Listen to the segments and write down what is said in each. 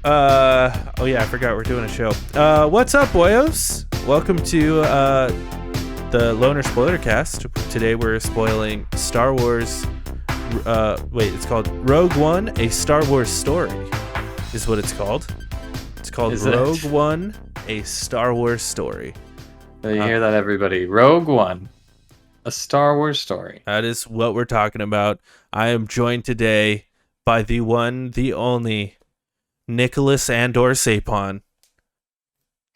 Oh yeah, I forgot we're doing a show. What's up, boyos? Welcome to the Loner Spoiler Cast. Today we're spoiling Star Wars. It's called Rogue One: A Star Wars Story, is what it's called. It's called Rogue One: A Star Wars Story. So you hear that, everybody? Rogue One: A Star Wars Story. That is what we're talking about. I am joined today by the one, the only Nicholas Andor Sapon.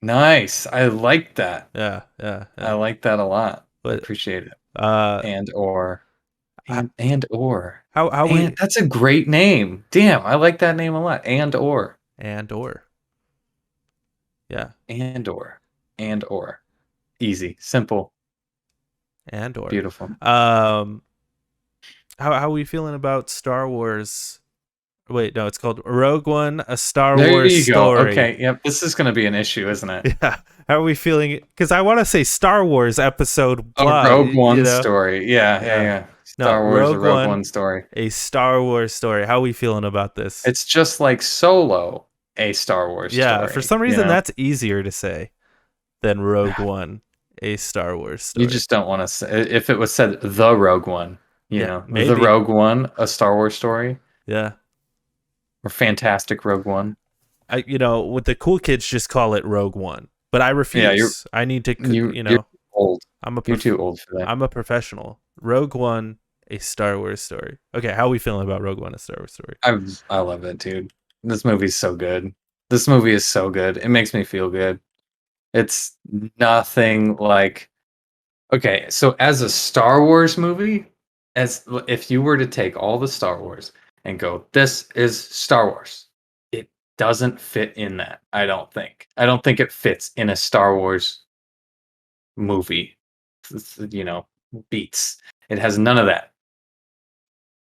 Nice. I like that. Yeah. I like that a lot. But, I appreciate it. How That's a great name. Damn, I like that name a lot. Andor. Yeah. Andor. Easy, simple. Andor. Beautiful. How are we feeling about Star Wars? Wait, no, it's called Rogue One: A Star Wars Story. Okay, yep. This is going to be an issue, isn't it? Yeah. How are we feeling? Because I want to say Star Wars episode. Rogue One story. Yeah. Star Wars: Rogue One story. A Star Wars story. How are we feeling about this? It's just like Solo, a Star Wars story. Yeah, for some reason that's easier to say than Rogue One, a Star Wars story. You just don't want to say, if it was said the Rogue One, maybe. The Rogue One, a Star Wars story. Yeah. Or Fantastic Rogue One. With the cool kids just call it Rogue One, but I refuse. I need to, You're old. You're too old for that. I'm a professional. Rogue One, a Star Wars story. Okay, how are we feeling about Rogue One: A Star Wars Story? I love it, dude. This movie's so good. This movie is so good. It makes me feel good. It's nothing like. Okay, so as a Star Wars movie, as if you were to take all the Star Wars and go, this is Star Wars, it doesn't fit in that. I don't think it fits in a Star Wars movie. Beats. It has none of that.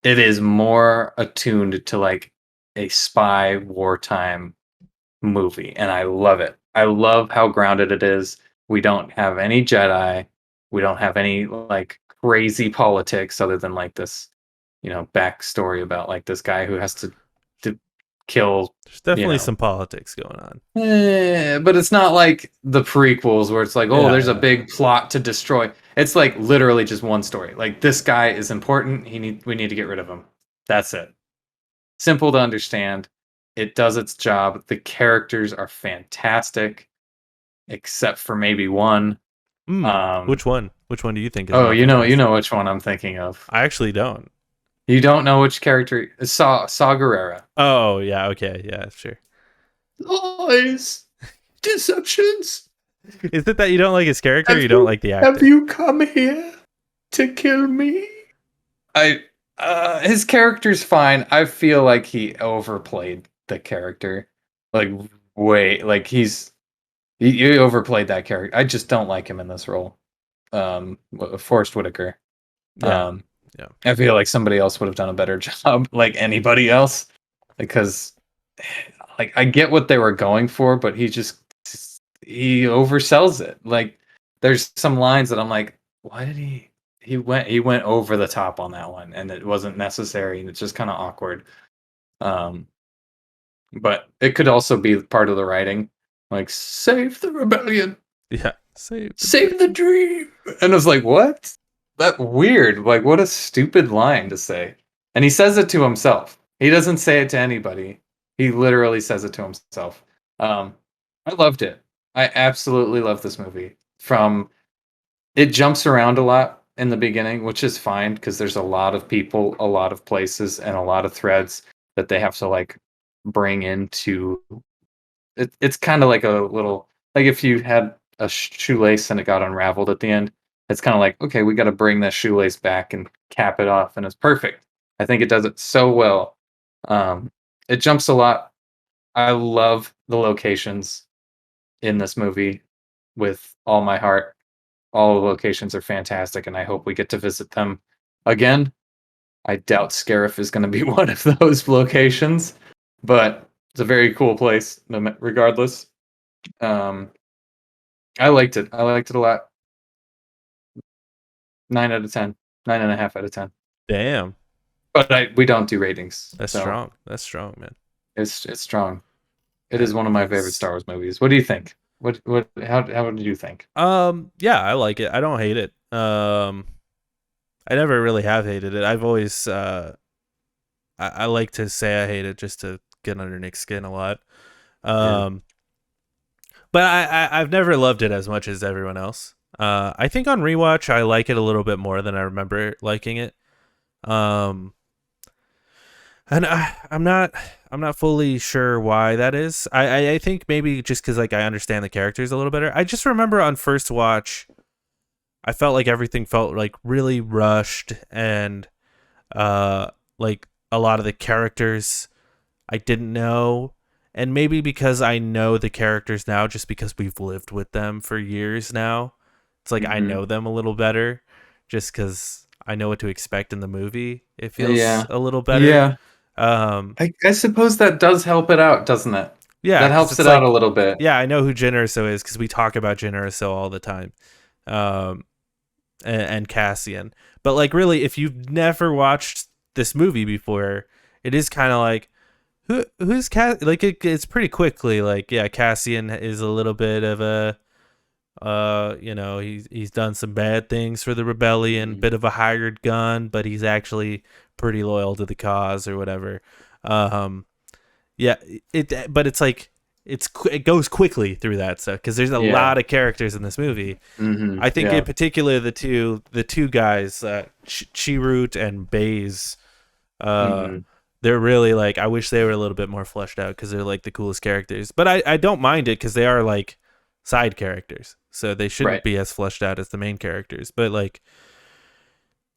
It is more attuned to like a spy wartime movie, and I love it. I love how grounded it is. We don't have any Jedi. We don't have any like crazy politics other than like this, backstory about like this guy who has to kill. There's definitely some politics going on. But it's not like the prequels where it's like, there's a big plot to destroy. It's like literally just one story. Like, this guy is important. We need to get rid of him. That's it. Simple to understand. It does its job. The characters are fantastic, except for maybe one. Which one? Which one do you think is? You know which one I'm thinking of. I actually don't. You don't know which character? Saw Gerrera. Oh yeah, okay, yeah, sure. Lies, deceptions. Is it that you don't like his character? Or you don't like the actor? Have you come here to kill me? His character's fine. I feel like he overplayed the character. Like he overplayed that character. I just don't like him in this role. Forrest Whitaker. Yeah. I feel like somebody else would have done a better job, like anybody else, because like I get what they were going for, but he oversells it. Like, there's some lines that I'm like, why did he went over the top on that one, and it wasn't necessary, and it's just kind of awkward. But it could also be part of the writing, like, save the rebellion. Yeah, save the dream. And I was like, what? That weird. Like, what a stupid line to say. And he says it to himself. He doesn't say it to anybody. He literally says it to himself. I loved it. I absolutely love this movie. It jumps around a lot in the beginning, which is fine because there's a lot of people, a lot of places, and a lot of threads that they have to like bring into. It's kind of like a little, like if you had a shoelace and it got unraveled at the end. It's kind of like, okay, we got to bring that shoelace back and cap it off, and it's perfect. I think it does it so well. It jumps a lot. I love the locations in this movie with all my heart. All the locations are fantastic, and I hope we get to visit them again. I doubt Scarif is going to be one of those locations, but it's a very cool place, regardless. I liked it. I liked it a lot. 9 out of 10. 9.5 out of 10. Damn. But we don't do ratings. That's strong. That's strong, man. It's strong. It is one of my favorite Because Star Wars movies. What do you think? How did you think? yeah, I like it. I don't hate it. I never really have hated it. I've always I like to say I hate it just to get under Nick's skin a lot. Yeah. Um, but I've never loved it as much as everyone else. I think on rewatch I like it a little bit more than I remember liking it. Um, and I'm not fully sure why that is. I think maybe just because like I understand the characters a little better. I just remember on first watch, I felt like everything felt like really rushed and uh like a lot of the characters I didn't know, and maybe because I know the characters now just because we've lived with them for years now. It's like I Hmm. know them a little better just cuz I know what to expect in the movie. It feels Yeah. a little better. Yeah. Um I suppose that does help it out, doesn't it? yeah, That cuz helps it's it out a like little bit. yeah, I know who Jyn Erso is cuz we talk about Jyn Erso all the time. Um and Cassian. But like really if you've never watched this movie before, it is kind of like who's Cass? Like it's pretty quickly like yeah, Cassian is a little bit of a you know he's done some bad things for the rebellion, Mhm. bit of a hired gun, but he's actually pretty loyal to the cause or whatever. Um, yeah, but it's like it goes quickly through that stuff because there's a Yeah. lot of characters in this movie. Hmm. I think in Yeah. particular the two guys, Chirrut and Baze, uh, Hmm. they're really like I wish they were a little bit more fleshed out because they're like the coolest characters. But I don't mind it because they are like side characters, so they shouldn't Right. be as fleshed out as the main characters. But like,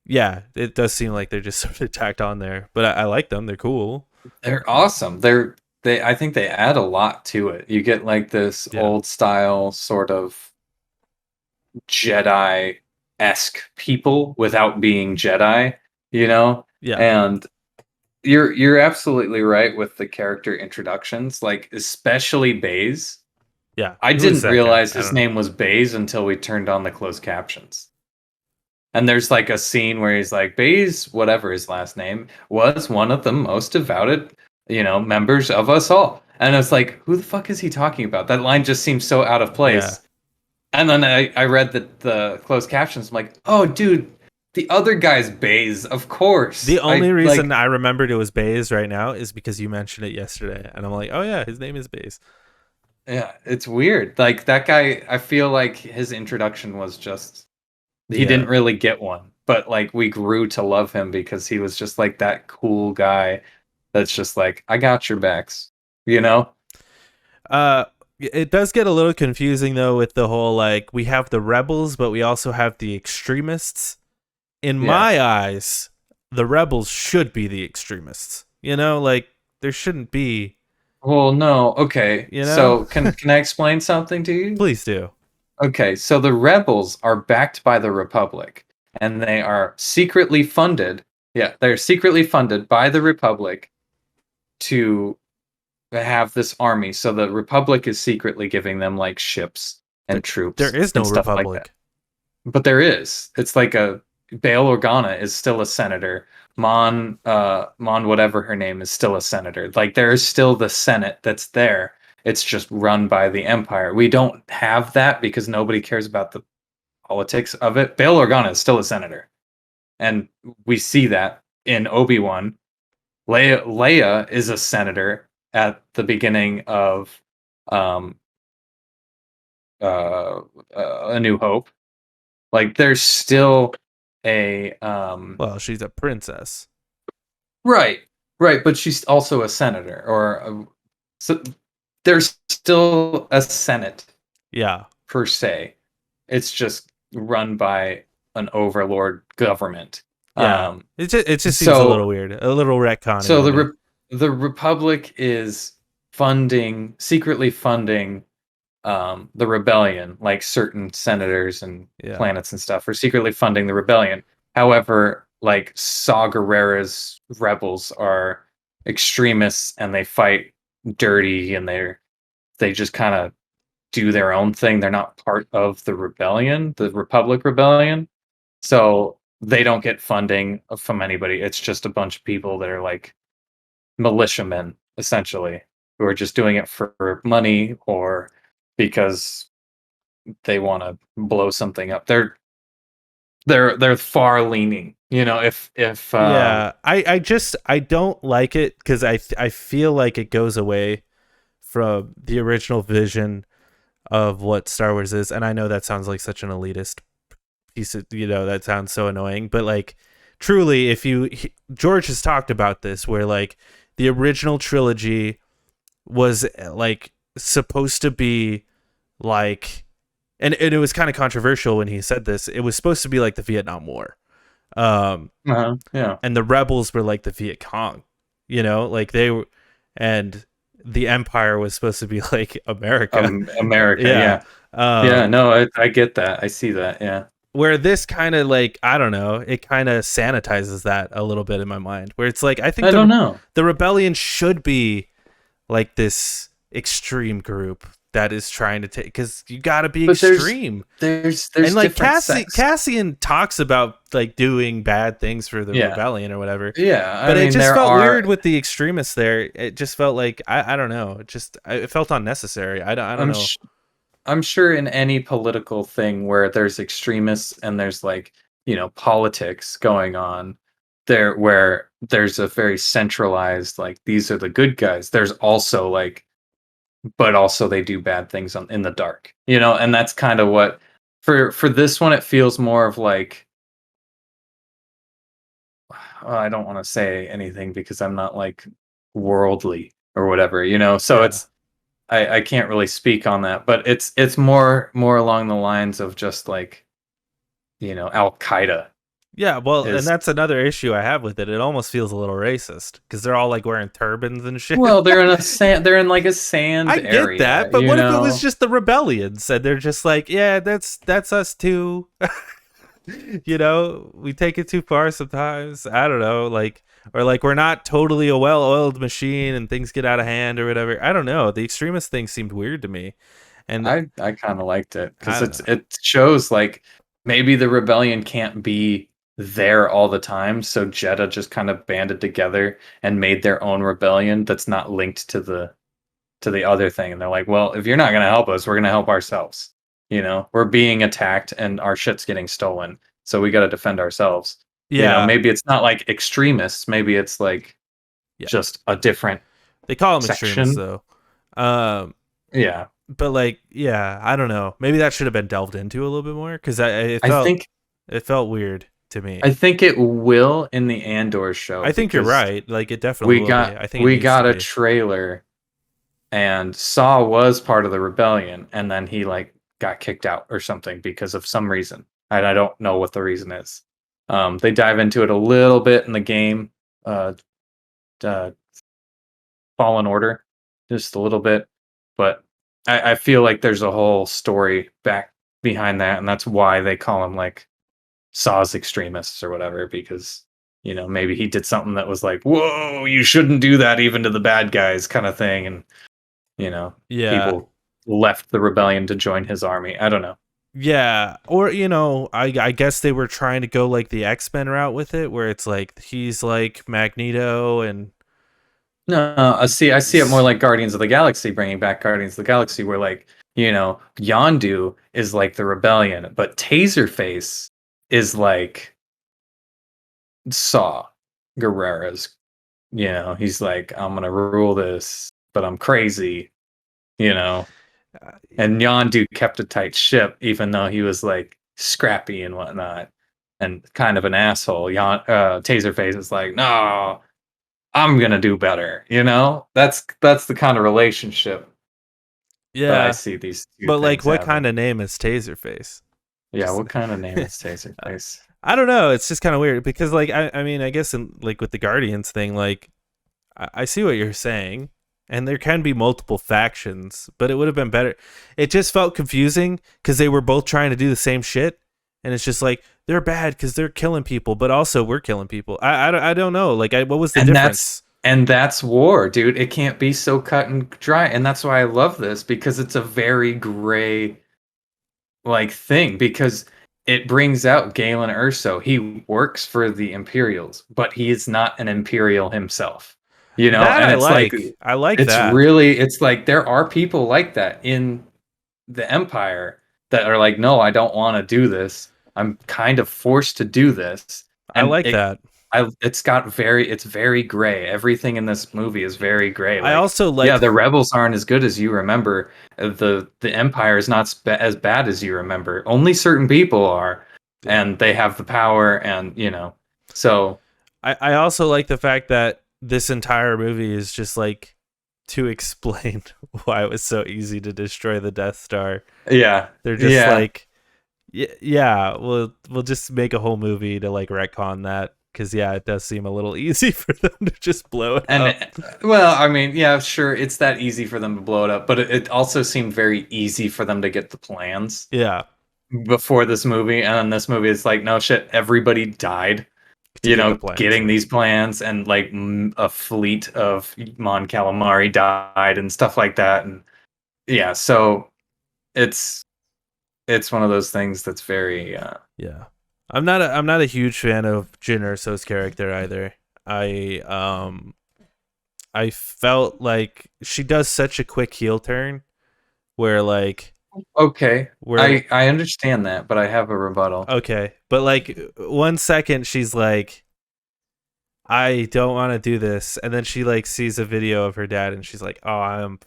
yeah, it does seem like they're just sort of tacked on there. But I like them; they're cool. They're awesome. They I think they add a lot to it. You get like this Yeah, old style sort of Jedi-esque people without being Jedi, you know? yeah, And you're absolutely right with the character introductions, like especially Baze. yeah. I Who is didn't that guy? realize I his don't know. name was Baze until we turned on the closed captions. And there's like a scene where he's like, Baze, whatever his last name, was one of the most devoted, members of us all. And it's like, who the fuck is he talking about? That line just seems so out of Yeah, place. And then I read the closed captions. I'm like, oh, dude, the other guy's Baze, of course. the only I reason like, I remembered it was Baze right now is because you mentioned it yesterday, and I'm like, oh yeah, his name is Baze. yeah, it's weird. Like that guy, I feel like his introduction was just he Yeah. didn't really get one, but like we grew to love him because he was just like that cool guy that's just like, I got your backs, you know? Uh, it does get a little confusing though with the whole like we have the rebels, but we also have the extremists. In Yeah. my eyes, the rebels should be the extremists. You know, like there shouldn't be. Well, no. Okay. You know, So can I explain something to you? please do. Okay, so the rebels are backed by the Republic, and they are secretly funded. Yeah, they're secretly funded by the Republic to have this army. So the Republic is secretly giving them like ships There, and there troops is no and stuff like that. republic. But there is. It's like a Bail Organa is still a senator. Mon whatever her name is still a senator. Like there is still the Senate that's there. It's just run by the Empire. We don't have that because nobody cares about the politics of it. Bail Organa is still a senator. And we see that in Obi-Wan. Leia is a senator at the beginning of um uh, A New Hope. Like there's still a Well, she's a princess. right, right, but she's also a senator so there's still a senate Yeah, per se. It's just run by an overlord government. yeah. Um It just seems a little so weird, a little retconny so to me. the Republic is secretly funding the rebellion, like certain senators and Yeah, planets and stuff, are secretly funding the rebellion. However, like Saw Gerrera's rebels are extremists and they fight dirty and they just kind of do their own thing. They're not part of the rebellion, the Republic rebellion. So they don't get funding from anybody. It's just a bunch of people that are like militiamen, essentially. who are just doing it for money or because they want to blow something up. They're far leaning. If Yeah, I don't like it because I feel like it goes away from the original vision of what Star Wars is, and I know that sounds like such an elitist piece of, that sounds so annoying, but like truly, if George has talked about this, where like the original trilogy was like supposed to be like, and it was kind of controversial when he said this. It was supposed to be like the Vietnam War, yeah, and the rebels were like the Viet Cong, like they were, and the Empire was supposed to be like America. America, Yeah. yeah, yeah. No, I get that. I see that. Yeah, Where this kind of like, I don't know, it kind of sanitizes that a little bit in my mind. Where it's like, I think I don't know. the rebellion should be like this extreme group that is trying to take, because you got to be But extreme. there's And like different sects. Cassian talks about like doing bad things for the Yeah. rebellion or whatever. Yeah, But I it mean, just there felt are. weird with the extremists there. It just felt like, I don't know. It felt unnecessary. I don't know. I'm sure in any political thing where there's extremists and there's like, politics going on there where there's a very centralized, like, these are the good guys. There's also like, but also they do bad things in the dark, and that's kind of what for this one, it feels more of like, I don't want to say anything because I'm not like worldly or whatever, so Yeah. it's, I can't really speak on that, but it's more along the lines of just like, Al Qaeda Yeah, well, and is, that's another issue I have with it. It almost feels a little racist because they're all like wearing turbans and shit. well, they're in like a sand I get area, that, but what if it was just the rebellions and they're just like, yeah, that's us too. We take it too far sometimes. I don't know, like, or like we're not totally a well-oiled machine and things get out of hand or whatever. I don't know. The extremist thing seemed weird to me, and I kind of liked it I because don't know. it shows like maybe the rebellion can't be there all the time, so Jeddah just kind of banded together and made their own rebellion that's not linked to the other thing, and they're like, well, if you're not going to help us, we're going to help ourselves. We're being attacked and our shit's getting stolen, so we got to defend ourselves. Yeah, Maybe it's not like extremists, maybe it's like yeah. just a different They call them extremists section. though. Um, Yeah, but like, yeah, I don't know. Maybe that should have been delved into a little bit more because I think it felt weird to me. I think it will in the Andor show. I think you're Because right. Like it definitely will be. I think it we needs got to a be. trailer, and Saw was part of the rebellion, and then he like got kicked out or something because of some reason, and I don't know what the reason is. They dive into it a little bit in the game, uh, uh Fallen Order, just a little bit, but I feel like there's a whole story back behind that, and that's why they call him like Saw's extremists or whatever, because maybe he did something that was like, whoa, you shouldn't do that even to the bad guys, kind of thing, and Yeah. people left the rebellion to join his army. I don't know. Yeah, or I guess they were trying to go like the X-Men route with it, where it's like he's like Magneto and No, I see it more like Guardians of the Galaxy, bringing back Guardians of the Galaxy, where like, Yondu is like the rebellion, but Taserface is like Saw Gerrera's. He's like, I'm gonna rule this, but I'm crazy, you know. uh, And Yondu kept a tight ship, even though he was like scrappy and whatnot, and kind of an asshole. Taserface is like, no, I'm gonna do better. That's the kind of relationship that I yeah, see these two but like things what kind having. of name is Taserface? Yeah, Just what kind of name is Taserface? I don't know. It's just kind of weird because like I mean I guess in like with the Guardians thing, like I see what you're saying, and there can be multiple factions, but it would have been better. It just felt confusing because they were both trying to do the same shit, and it's just like they're bad because they're killing people, but also we're killing people. I don't know. Like, what was the And difference? that's war, dude. It can't be so cut and dry, and that's why I love this, because it's a very gray like thing, because it brings out Galen Erso. He works for the Imperials, but he is not an Imperial himself. you know, That and I it's like like. I like it's that. really it's like there are people like that in the Empire that are like, no, I don't want to do this. I'm kind of forced to do this. I And like that. it's very gray. Everything in this movie is very gray. I Like, also yeah, like. the rebels aren't as good as you remember. The Empire is not as bad as you remember. Only certain people are, Yeah. and they have the power, and you know. So I also like the fact that this entire movie is just like to explain why it was so easy to destroy the Death Star. yeah, They're just yeah. like, yeah, we'll just make a whole movie to like retcon that because yeah, it does seem a little easy for them to just blow it And up. well, I mean, yeah, sure, it's that easy for them to blow it up, but it also seemed very easy for them to get the plans Yeah, before this movie. And then this movie is like, no shit, everybody died, to you get the know, plans. getting these plans, and like a fleet of Mon Calamari died and stuff like that. And yeah, so it's it's one of those things that's very Yeah, I'm not a huge fan of Jyn Erso's character either. I felt like she does such a quick heel turn where like okay. where I understand that, but I have a rebuttal. okay, but like 1 second she's like, I don't want to do this, and then she like sees a video of her dad and she's like, oh, I'm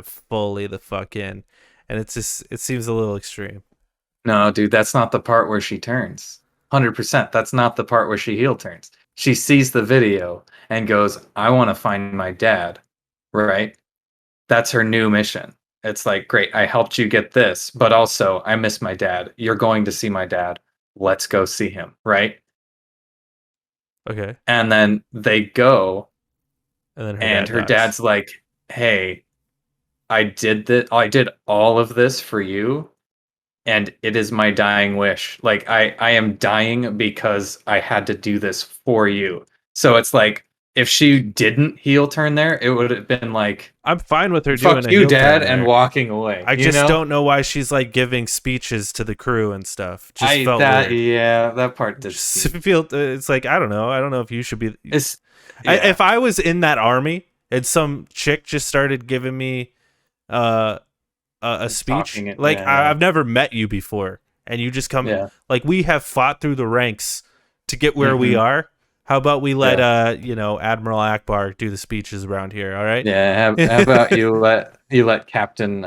fully the fuck in, and it's just it seems a little extreme. No, dude, that's not the part where she turns. 100%. That's not the part where she heel turns. She sees the video and goes, I want to find my dad. Right? That's her new mission. It's like, great, I helped you get this, but also I miss my dad. You're going to see my dad. Let's go see him. Right? Okay, And then they go, and then and her dies. dad's like, hey, I did that. I did all of this for you, and it is my dying wish. Like I am dying because I had to do this for you. So it's like if she didn't heel turn there, it would have been like, I'm fine with her fuck doing a you, heel dad, turn and there. walking away. I you just know? don't know why she's like giving speeches to the crew and stuff. Just felt weird. Yeah, that part did Just seem. feel it's like I don't know. I don't know if you should be. It's yeah. If I was in that army and some chick just started giving me a speech, Talking it, like yeah. I've never met you before, and you just come Yeah. like we have fought through the ranks to get where we Mhm. are. How about we let Admiral Akbar do the speeches around here? All right. Yeah, how about you let Captain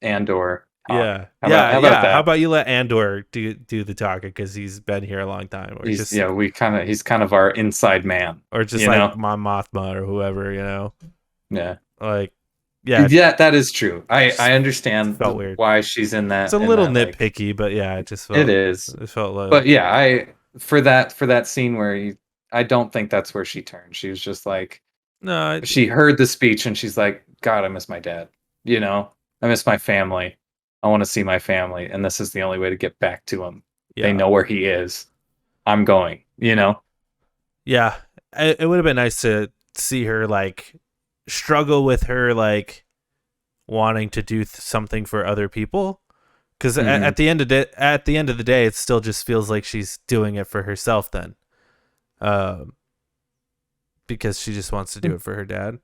Andor talk? Yeah, How yeah, about yeah. that? How about you let Andor do the talking because he's been here a long time, or He's kind of our inside man. or just you like know? Mon Mothma or whoever, Yeah. like yeah, Yeah, that is true. I understand felt weird. why she's in that. It's a in little that, like- nitpicky, but yeah, it just felt it is. it felt low. But yeah, for that scene where I don't think that's where she turned. She was just like, No, she heard the speech and she's like, God, I miss my dad. You know, I miss my family. I want to see my family, and this is the only way to get back to him. yeah, They know where he is. I'm going. You know. yeah. It would have been nice to see her like struggle with her like wanting to do something for other people, because Mhm. at the end of the day, it still just feels like she's doing it for herself then. Because she just wants to do it for her dad,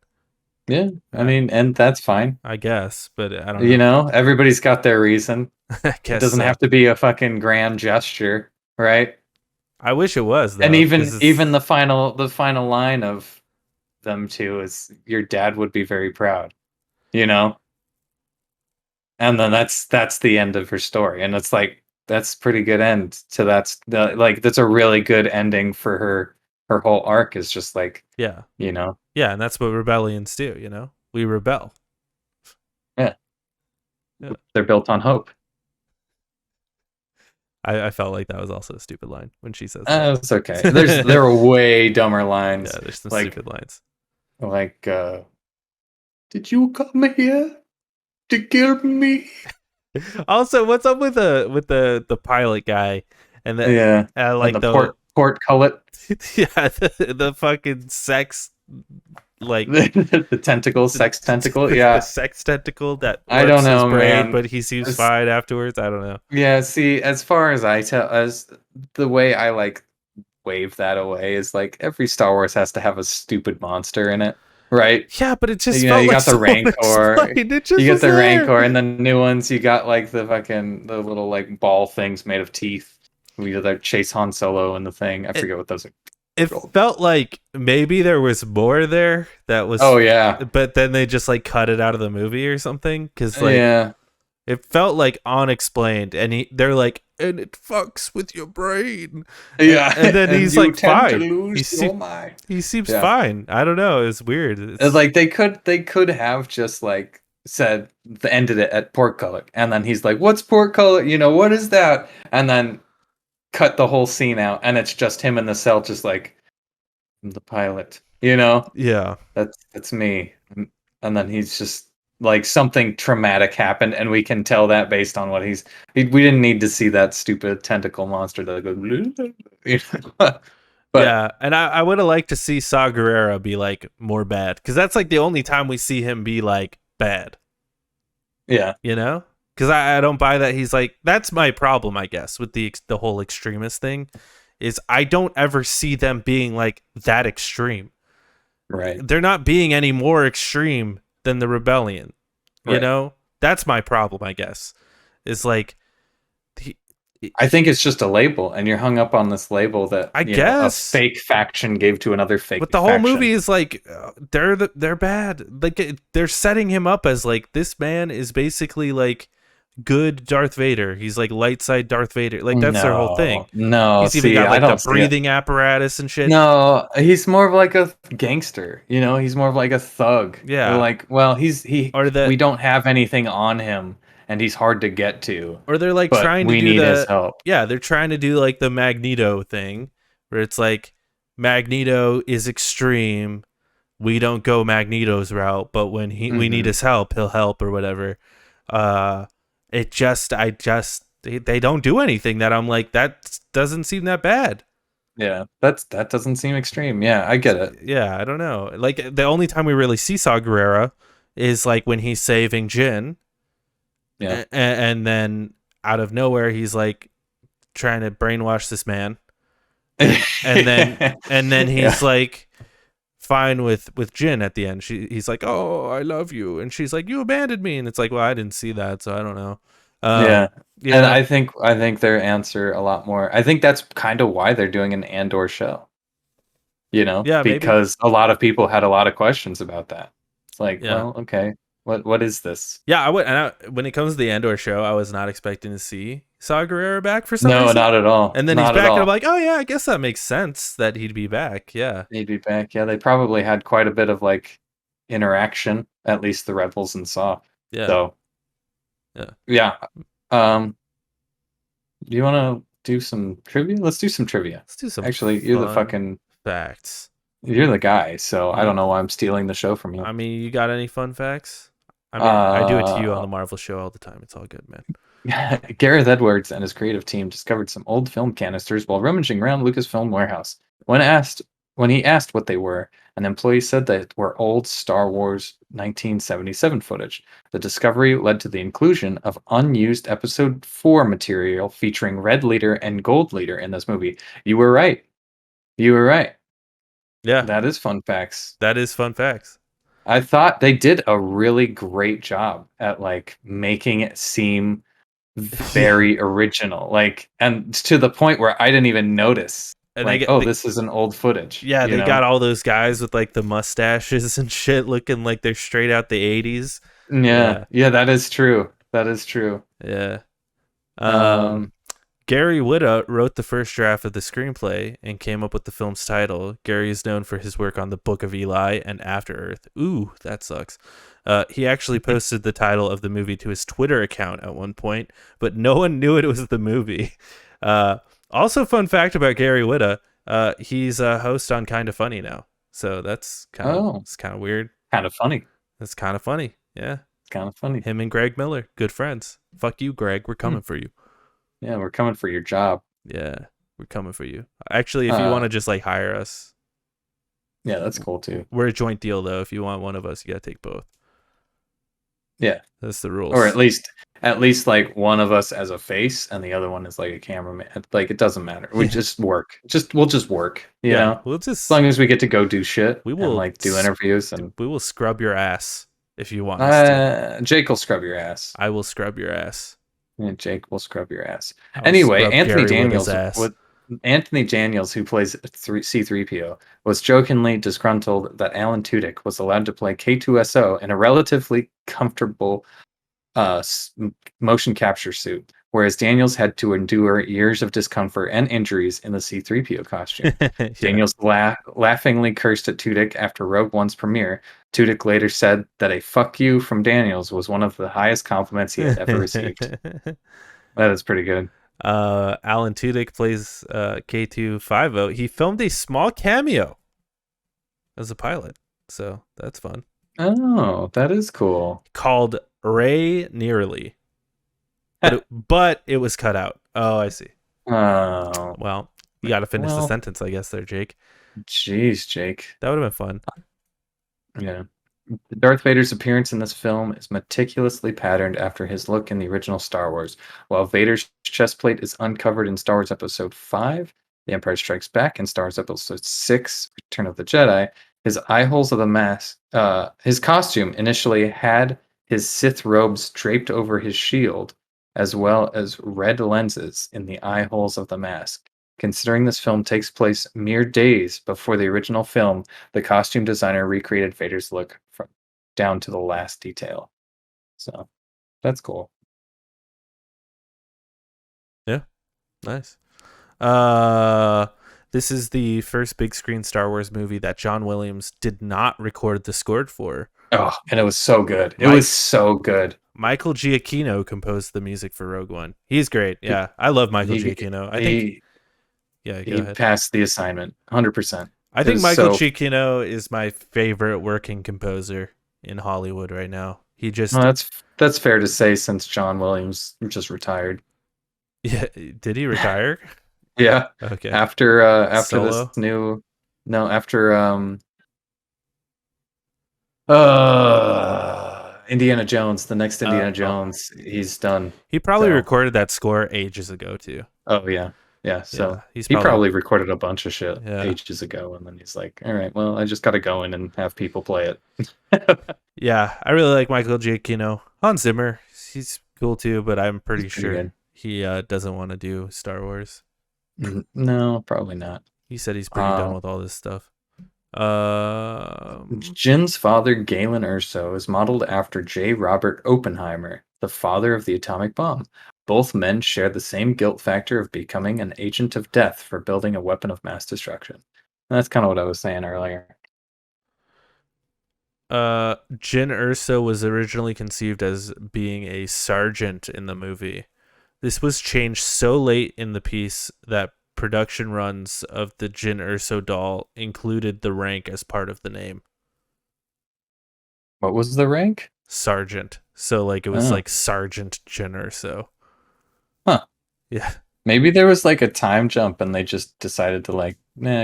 Yeah, I mean, and that's fine. I guess, but I don't know. You know, everybody's got their reason. I It guess doesn't so. have to be a fucking grand gesture, right? I wish it was, though, And 'cause it's- even the final line of them two is, your dad would be very proud, you know? And then that's the end of her story. And it's like, that's pretty good end to that's a really good ending for her whole arc, is just like, yeah, you know. yeah, and that's what rebellions do. We rebel. Yeah. Yeah. They're built on hope. I felt like that was also a stupid line when she says that. It's okay. There are way dumber lines. Yeah, there's some like- stupid lines. Like, did you come here to kill me? Also, what's up with the pilot guy and the Yeah. like And the the portcullet. yeah the fucking sex like The tentacle, sex tentacle. the Yeah. sex tentacle that I don't works his know, brain, man. but he seems It's- fine afterwards. I don't know. Yeah, see, as far as I tell, as the way I like wave that away is like every Star Wars has to have a stupid monster in it, right? Yeah, but it just You know, felt you like got the so Rancor. unexplained. It just You get was the there. Rancor, and the new ones, you got like the little like ball things made of teeth. We did like chase Han Solo and the thing. I It, forget what those are. it felt like maybe there was more there that was, Oh yeah, but then they just like cut it out of the movie or something. Because like yeah, it felt like unexplained, and they're like, and it fucks with your brain. yeah. And then And he's you like tend to fine. lose your mind. He seems Yeah. fine. I don't know. It's weird. It's like they could have just like said ended it at portcullic, and then he's like, "What's portcullic? You know, what is that?" And then cut the whole scene out, and it's just him in the cell, just like, "I'm the pilot." You know, Yeah. that's me. And then he's just like something traumatic happened, and we can tell that based on what we didn't need to see that stupid tentacle monster that goes, you know? But Yeah, and I would have liked to see Saw Gerrera be like more bad, because that's like the only time we see him be like bad, yeah, you know? Because I don't buy that he's like, that's my problem, I guess, with the whole extremist thing, is I don't ever see them being like that extreme. right, They're not being any more extreme than the rebellion, you right. know? That's my problem, I guess. Is like, he, I think it's just a label, and you're hung up on this label that I you know a guess. fake faction gave to another fake. But the whole faction. movie is like they're bad. Like they're setting him up as like this man is basically like good Darth Vader. He's like light side Darth Vader. Like that's their whole thing. No, He's even see, got I like don't the see it. breathing apparatus and shit. No, he's more of like a gangster. You know, he's more of like a thug. Yeah. They're like, well, he. Or We don't have anything on him, and he's hard to get to. or they're like But trying to we do need the his help. yeah, they're trying to do like the Magneto thing where it's like Magneto is extreme. We don't go Magneto's route, but when we need his help, he'll help or whatever. It just they don't do anything that I'm like, that doesn't seem that bad. Yeah, that doesn't seem extreme. Yeah, I get it. Yeah, I don't know. Like the only time we really see Saw Gerrera is like when he's saving Jin. Yeah. And then out of nowhere he's like trying to brainwash this man. And then he's like fine with Jin at the end. He's like, "Oh, I love you," and she's like, "You abandoned me," and it's like, "Well, I didn't see that, so I don't know." Yeah. Yeah, And I think their answer a lot more. I think that's kind of why they're doing an Andor show. You know, yeah, maybe. because a lot of people had a lot of questions about that. It's like, Yeah. well, okay, what is this? Yeah, I would. And when it comes to the Andor show, I was not expecting to see Saw Gerrera back for some No, reason. not at all. And then Not he's at back, and all. I'm like, oh yeah, I guess that makes sense that he'd be back. Yeah, He'd be back. Yeah, they probably had quite a bit of like interaction, at least the Rebels and Saw. yeah, So yeah. yeah. Do you want to do some trivia? Let's do some trivia. Let's do some. Actually, you're the fun fucking facts. you're the guy, so I Yeah. don't know why I'm stealing the show from you. I mean, you got any fun facts? I mean, I do it to you on the Marvel show all the time. It's all good, man. Gareth Edwards and his creative team discovered some old film canisters while rummaging around Lucasfilm warehouse. When he asked what they were, an employee said that were old Star Wars 1977 footage. The discovery led to the inclusion of unused Episode 4 material featuring Red Leader and Gold Leader in this movie. You were right. You were right. Yeah, That is fun facts. that is fun facts. I thought they did a really great job at like making it seem very original, like, and to the point where I didn't even notice. And like, this is an old footage. Yeah, you they know? got all those guys with like the mustaches and shit, looking like they're straight out the 80s. Yeah, that is true. That is true. Yeah. Um, Gary Whitta wrote the first draft of the screenplay and came up with the film's title. Gary is known for his work on The Book of Eli and After Earth. Ooh, that sucks. He actually posted the title of the movie to his Twitter account at one point, but no one knew it was the movie. Also, fun fact about Gary Whitta, he's a host on Kinda Funny now. So that's kind of weird. Kind of funny. That's kind of funny. Yeah. It's kind of funny. Him and Greg Miller, good friends. Fuck you, Greg. We're coming for you. Yeah, we're coming for your job. Yeah, we're coming for you. Actually, if you want to just like hire us. Yeah, that's cool too. We're a joint deal though. If you want one of us, you gotta take both. Yeah. That's the Or rules. at least like one of us as a face and the other one is like a cameraman. Like it doesn't matter. We Yeah. just work. We'll just work, you Yeah. know? As long as we get to go do shit We and will like do interviews and we will scrub your ass if you want us to. Jake will scrub your ass. I will scrub your ass. Yeah, Jake will scrub your ass. I will Anyway, scrub Gary with his ass. Anthony Daniels, who plays C3PO, was jokingly disgruntled that Alan Tudyk was allowed to play K2SO in a relatively comfortable uh, s- motion capture suit, whereas Daniels had to endure years of discomfort and injuries in the C3PO costume. Yeah. Daniels laughingly cursed at Tudyk after Rogue One's premiere. Tudyk later said that a "fuck you" from Daniels was one of the highest compliments he had ever received. That is pretty good. Alan Tudyk plays K250. He filmed a small cameo as a pilot, so that's fun. Oh, that is cool. Called Ray Nearly, but it was cut out. Oh, I see. Oh, Well, you got to finish the well, sentence, I guess, there, Jake. jeez, Jake. That would have been fun. Yeah. Darth Vader's appearance in this film is meticulously patterned after his look in the original Star Wars. While Vader's chest plate is uncovered in Star Wars Episode 5, The Empire Strikes Back, and Star Wars Episode 6, Return of the Jedi, his eye holes of the mask, his costume initially had his Sith robes draped over his shield, as well as red lenses in the eye holes of the mask. Considering this film takes place mere days before the original film, the costume designer recreated Vader's look from down to the last detail. So that's cool. Yeah, nice. Uh, this is the first big screen Star Wars movie that John Williams did not record the score for. Oh, and it was so good. It was so good. Michael Giacchino composed the music for Rogue One. He's great. Yeah, I love Michael Giacchino. I think. Yeah, go he ahead. passed the assignment 100%. I think Michael Giacchino is my favorite working composer in Hollywood right now. He just well, that's fair to say since John Williams just retired. Yeah, did he retire? Yeah. Okay. After Solo? this new after Indiana Jones, the next Indiana Jones, he's done. He probably recorded that score ages ago too. Oh yeah. Yeah, so yeah, he probably recorded a bunch of shit ages ago, and then he's like, all right, well, I just got to go in and have people play it. Yeah, I really like Michael Giacchino. Hans Zimmer, he's cool too, but I'm pretty sure good. He doesn't want to do Star Wars. No, probably not. He said he's pretty done with all this stuff. Jin's father, Galen Erso, is modeled after J. Robert Oppenheimer, the father of the atomic bomb. Both men share the same guilt factor of becoming an agent of death for building a weapon of mass destruction. And that's kind of what I was saying earlier. Jyn Erso was originally conceived as being a sergeant in the movie. This was changed so late in the piece that production runs of the Jyn Erso doll included the rank as part of the name. What was the rank? Sergeant. So like it was like Sergeant Jyn Erso. Huh. Yeah. Maybe there was like a time jump and they just decided to like,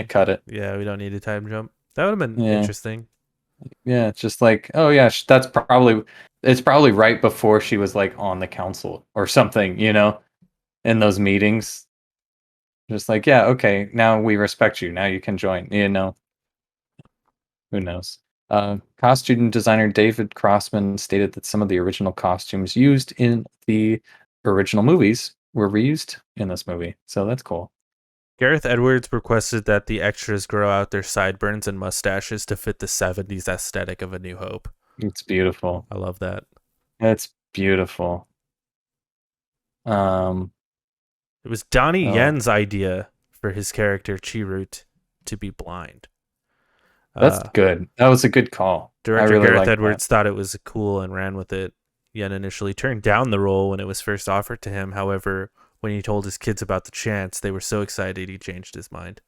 cut it. Yeah, we don't need a time jump. That would have been interesting. Yeah, it's just like, oh yeah, it's probably right before she was like on the council or something, in those meetings. Just like, yeah, okay, now we respect you. Now you can join, Who knows? Costume designer David Crossman stated that some of the original costumes used in the original movies were reused in this movie. So that's cool. Gareth Edwards requested that the extras grow out their sideburns and mustaches to fit the 70s aesthetic of A New Hope. It's beautiful. I love that. It's beautiful. It was Donnie Yen's idea for his character Chirrut to be blind. That's good. That was a good call. Director Gareth Edwards thought it was cool and ran with it. Yen initially turned down the role when it was first offered to him. However, when he told his kids about the chance, they were so excited he changed his mind.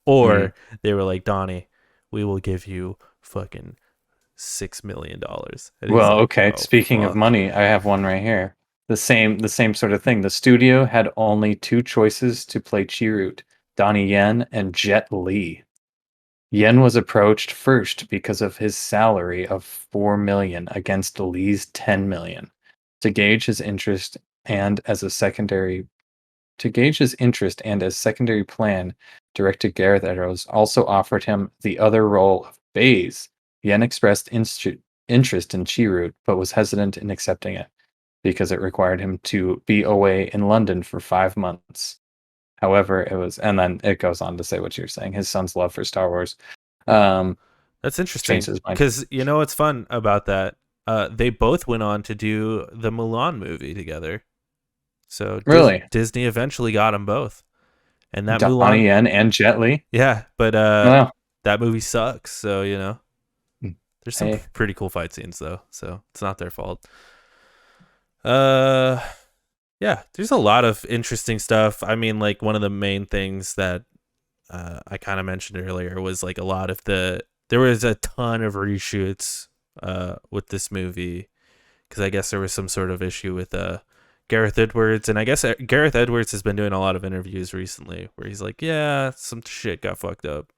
Or they were like, Donnie, we will give you fucking $6 million. Well, like, okay. Speaking of money, I have one right here. The same sort of thing. The studio had only two choices to play Chirrut, Donnie Yen and Jet Li. Yen was approached first because of his salary of 4 million against Lee's 10 million. To gauge his interest and as a secondary plan, director Gareth Edwards also offered him the other role of Baze. Yen expressed interest in Chirrut, but was hesitant in accepting it because it required him to be away in London for 5 months. However, and then it goes on to say what you're saying. His son's love for Star Wars That's interesting changed his mind. because you know what's fun about that? They both went on to do the Mulan movie together. So Really? Disney eventually got them both, and that Donnie Mulan, Yen and Jet Li? yeah. But Wow. that movie sucks. So you know, there's some Hey. pretty cool fight scenes though. So it's not their fault. Yeah, there's a lot of interesting stuff. I mean, like one of the main things that I kind of mentioned earlier was like a lot of there was a ton of reshoots with this movie because I guess there was some sort of issue with Gareth Edwards, and I guess Gareth Edwards has been doing a lot of interviews recently where he's like, yeah, some shit got fucked up.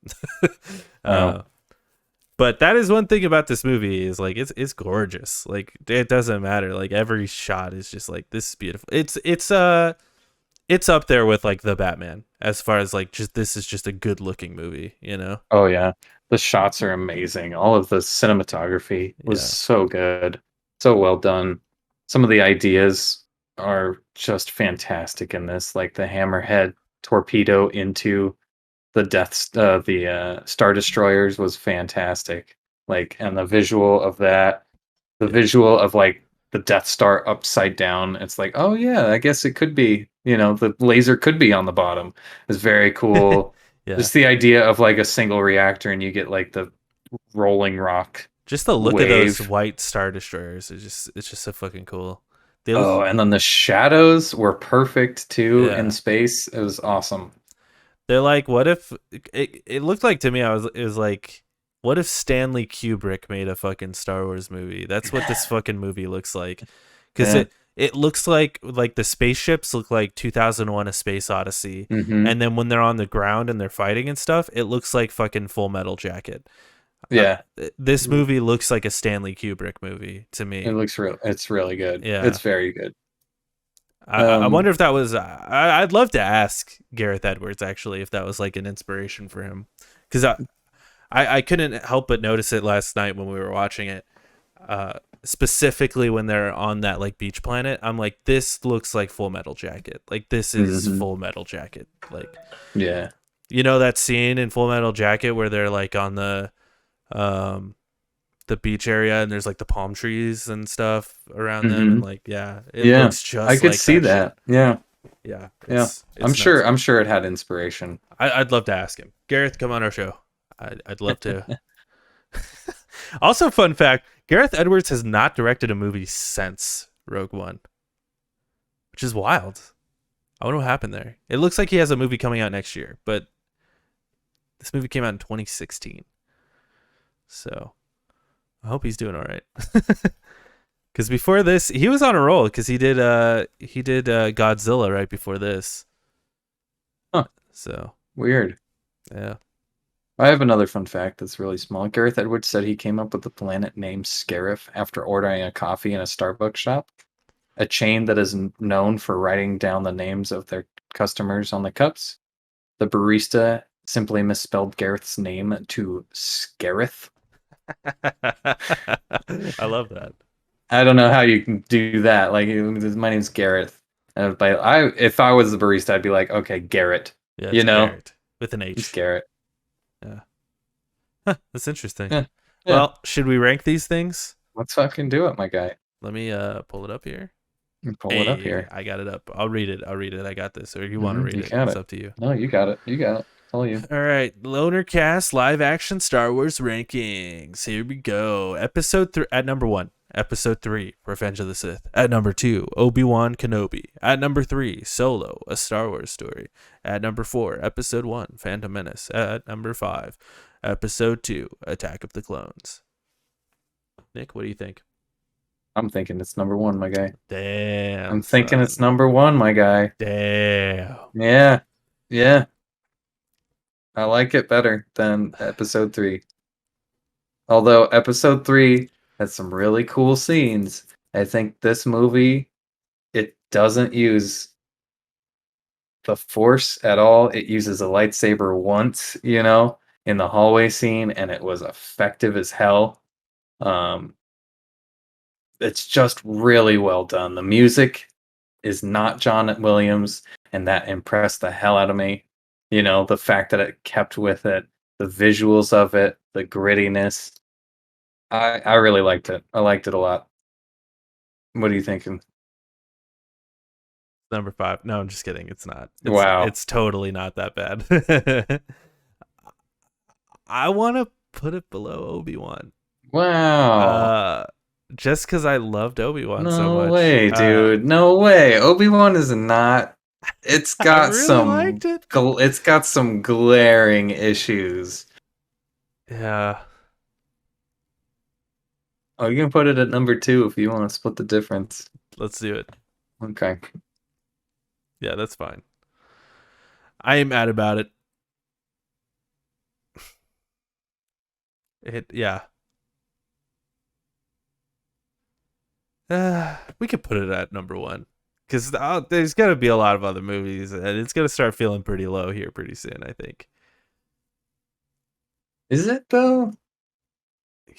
But that is one thing about this movie is like it's gorgeous. Like it doesn't matter. Like every shot is just like this is beautiful. It's up there with like the Batman as far as like just this is just a good looking movie, you know? Oh yeah. The shots are amazing. All of the cinematography was Yeah. so good. So well done. Some of the ideas are just fantastic in this, like the hammerhead torpedo into the Star Destroyers was fantastic. Like, and the visual of that, the Yeah. visual of like the Death Star upside down. It's like, oh yeah, I guess it could be. The laser could be on the bottom. It's very cool. Yeah. Just the idea of like a single reactor, and you get like the rolling rock Just the look of those wave. white Star Destroyers is just it's just so fucking cool. They look Oh, and then the shadows were perfect too in yeah. space. It was awesome. They're like, what if it looked like to me it was like what if Stanley Kubrick made a fucking Star Wars movie? That's what this fucking movie looks like. Cuz Yeah. it looks like the spaceships look like 2001 A Space Odyssey. Mm-hmm. And then when they're on the ground and they're fighting and stuff, it looks like fucking Full Metal Jacket. Uh, Yeah. this movie looks like a Stanley Kubrick movie to It me. looks real. It's really good. Yeah. It's very good. I wonder if that was. I'd love to ask Gareth Edwards actually if that was like an inspiration for him, because I couldn't help but notice it last night when we were watching it. Specifically when they're on that like beach planet, I'm like, this looks like Full Metal Jacket. Like this is Mhm. Full Metal Jacket. Like Yeah. you know that scene in Full Metal Jacket where they're like on the beach area and there's like the palm trees and stuff around them and Hmm. like yeah, it Yeah. looks I just could like see that shit. that. Yeah. Yeah, Yeah. I'm it's sure. nuts. I'm sure it had inspiration. I'd love to ask him. Gareth, come on our show. I'd love to. Also, fun fact: Gareth Edwards has not directed a movie since Rogue One, which is wild. I wonder what happened there. It looks like he has a movie coming out next year, but this movie came out in 2016. So I hope he's doing all right. Because before this, he was on a roll because he did Godzilla right before this. Huh. So Weird. yeah. I have another fun fact that's really small. Gareth Edwards said he came up with the planet name Scarif after ordering a coffee in a Starbucks shop, a chain that is known for writing down the names of their customers on the cups. The barista simply misspelled Gareth's name to Scarith. I love that. I don't know how you can do that. Like, my name's Gareth. If I was the barista, I'd be like, okay, Garrett. Yeah, You it's know, Garrett with an it's H. Garrett. Yeah. Huh, that's interesting. Yeah, yeah. Well, should we rank these things? Let's fucking do it, my guy. Let me pull it up here. Pull it up Hey, here. I got it up. I'll read it. I got this. Or you want to read You it? got It's it. up to you. No, you got it. You got it. All you. All right, Loner Cast live action Star Wars rankings. Here we go. Episode 3 at number 1. Episode 3, Revenge of the Sith. At number 2, Obi-Wan Kenobi. At number 3, Solo, A Star Wars Story. At number 4, Episode 1, Phantom Menace. At number 5, Episode 2, Attack of the Clones. Nick, what do you think? I'm thinking it's number 1, my guy. Damn. I'm thinking son. it's number 1, my guy. Damn. Yeah. Yeah. I like it better than episode 3. Although episode 3 has some really cool scenes, I think this movie, it doesn't use the force at all. It uses a lightsaber once, in the hallway scene, and it was effective as hell. Um, it's just really well done. The music is not John Williams, and that impressed the hell out of me. The fact that it kept with it, the visuals of it, the grittiness. I really liked it. I liked it a lot. What are you thinking? Number 5. No, I'm just kidding. It's not. Wow. It's totally not that bad. I want to put it below Obi-Wan. Wow. Just because I loved Obi-Wan so No much. way, dude. No way. Obi-Wan is not. It's I got really liked it. It's got some glaring issues. Yeah. Oh, you can put it at number 2 if you want to split the difference. Let's do it. Okay. Yeah, that's fine. I ain't mad about it. Yeah. We could put it at number 1 because there's gonna be a lot of other movies, and it's gonna start feeling pretty low here pretty soon, I think. Is it though?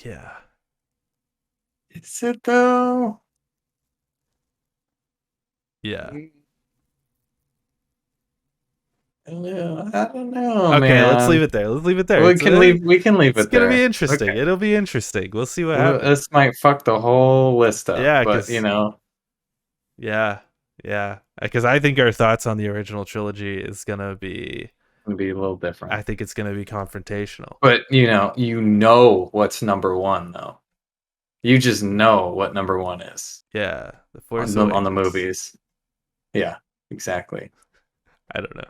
Yeah. Is it though? Yeah. I don't know. Okay, man. let's leave it there. We can leave it It's there. gonna be interesting. Okay. It'll be interesting. We'll see what happens. This might fuck the whole list up. Yeah, but Yeah, yeah. Because I think our thoughts on the original trilogy is gonna be a little different. I think it's gonna be confrontational. But what's number 1 though. You just know what number 1 is. Yeah, the Force on the movies. Yeah, exactly. I don't know.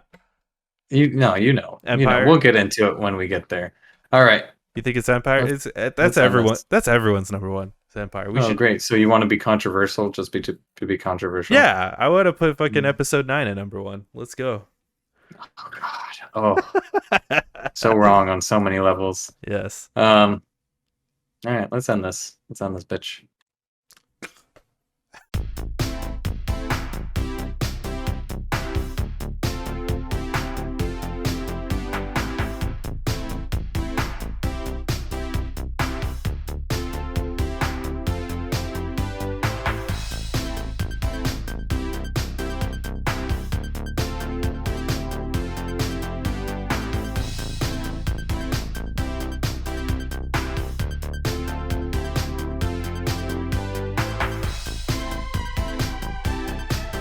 You know. Empire? We'll get into it when we get there. All right. You think it's Empire? Let's That's end everyone. this. That's everyone's number 1. It's Empire. Great. So you want to be controversial just to be controversial? Yeah, I want to put fucking episode 9 at number 1. Let's go. Oh God. Oh, so wrong on so many levels. Yes. All right. Let's end this. Let's end this bitch.